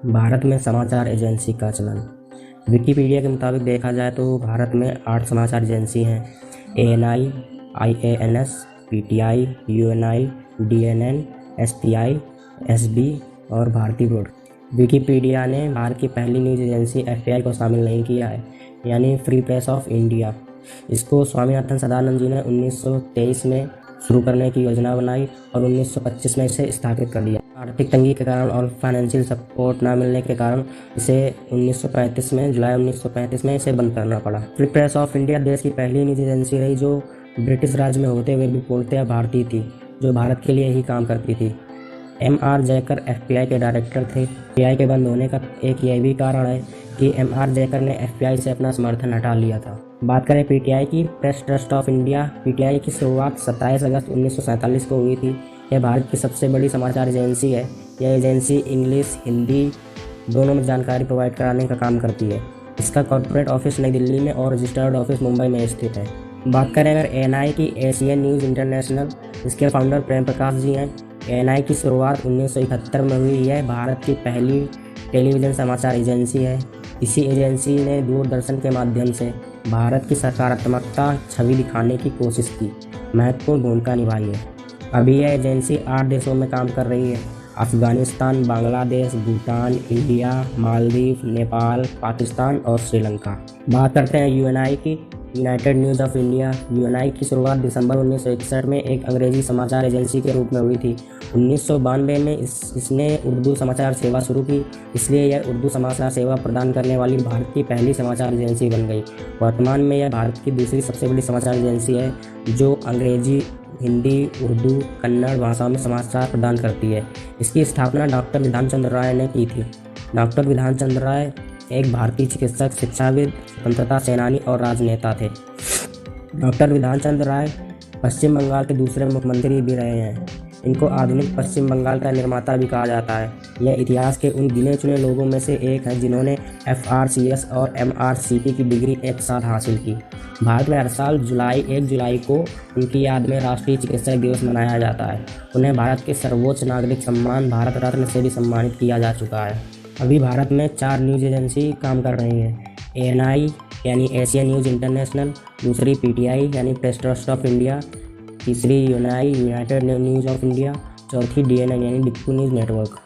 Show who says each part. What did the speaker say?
Speaker 1: भारत में समाचार एजेंसी का चलन। विकिपीडिया के मुताबिक देखा जाए तो भारत में 8 समाचार एजेंसी हैं। ANI, IANS, PTI, UNI, DNN, SPI, SB और भारती ब्रॉड। विकिपीडिया ने भारत की पहली न्यूज़ एजेंसी FPI को शामिल नहीं किया है, यानी फ्री प्रेस ऑफ इंडिया। इसको स्वामीनाथन सदानंद जी ने 1923 में शुरू करने की योजना बनाई और 1925 में इसे स्थापित कर दिया। आर्थिक तंगी के कारण और फाइनेंशियल सपोर्ट न मिलने के कारण इसे 1935 में जुलाई 1935 में इसे बंद करना पड़ा। फ्री प्रेस ऑफ इंडिया देश की पहली न्यूज़ एजेंसी रही जो ब्रिटिश राज में होते हुए भी पूर्णतः भारतीय थी, जो भारत के लिए ही काम करती थी। MR जयकर FPI के डायरेक्टर थे। FPI के बंद होने का एक यह भी कारण है कि MR जयकर ने FPI से अपना समर्थन हटा लिया था। बात करें PTI की, press trust of India. PTI की शुरुआत 27 अगस्त 1947 को हुई थी। यह भारत की सबसे बड़ी समाचार एजेंसी है। यह एजेंसी इंग्लिश, हिंदी दोनों में जानकारी प्रोवाइड कराने का काम करती है। इसका कॉर्पोरेट ऑफिस नई दिल्ली में और रजिस्टर्ड ऑफिस मुंबई में स्थित है। बात करें अगर ANI की, एशियन न्यूज़ इंटरनेशनल, इसके फाउंडर प्रेम प्रकाश जी हैं। ANI की शुरुआत 1971 में हुई। यह भारत की पहली टेलीविज़न समाचार एजेंसी है। इसी एजेंसी ने दूरदर्शन के माध्यम से भारत की सकारात्मकता छवि दिखाने की कोशिश की महत्वपूर्ण भूमिका निभाई है। अभी यह एजेंसी 8 देशों में काम कर रही है: अफगानिस्तान, बांग्लादेश, भूटान, इंडिया, मालदीव, नेपाल, पाकिस्तान और श्रीलंका। बात करते हैं UNI की, United news of India. UNI की शुरुआत दिसंबर 1961 में एक अंग्रेजी समाचार एजेंसी के रूप में हुई थी। 1992 में इसने उर्दू समाचार सेवा शुरू की, इसलिए यह उर्दू समाचार सेवा प्रदान करने वाली भारत की पहली समाचार एजेंसी बन गई। वर्तमान में यह भारत की दूसरी सबसे बड़ी समाचार एजेंसी है जो अंग्रेजी, हिंदी, उर्दू, कन्नड़ भाषा में समाचार प्रदान करती है। इसकी स्थापना डॉक्टर विधान चंद्र राय ने की थी। डॉक्टर विधान चंद्र राय एक भारतीय चिकित्सक, शिक्षाविद, स्वतंत्रता सेनानी और राजनेता थे। डॉक्टर विधान चंद्र राय पश्चिम बंगाल के दूसरे मुख्यमंत्री भी रहे हैं। इनको आधुनिक पश्चिम बंगाल का निर्माता भी कहा जाता है। यह इतिहास के उन गिने चुने लोगों में से एक है जिन्होंने FRCS और MRCP की डिग्री एक साथ हासिल की। भारत में हर साल 1 जुलाई को उनकी याद में राष्ट्रीय चिकित्सक दिवस मनाया जाता है। उन्हें भारत के सर्वोच्च नागरिक सम्मान भारत रत्न से भी सम्मानित किया जा चुका है। अभी भारत में 4 न्यूज़ एजेंसी काम कर रही हैं: ANI यानी एशियन न्यूज़ इंटरनेशनल, दूसरी PTI यानी प्रेस ट्रस्ट ऑफ इंडिया, तीसरी UNI United news of India, चौथी DNN यानी डिक्कू न्यूज़ नेटवर्क।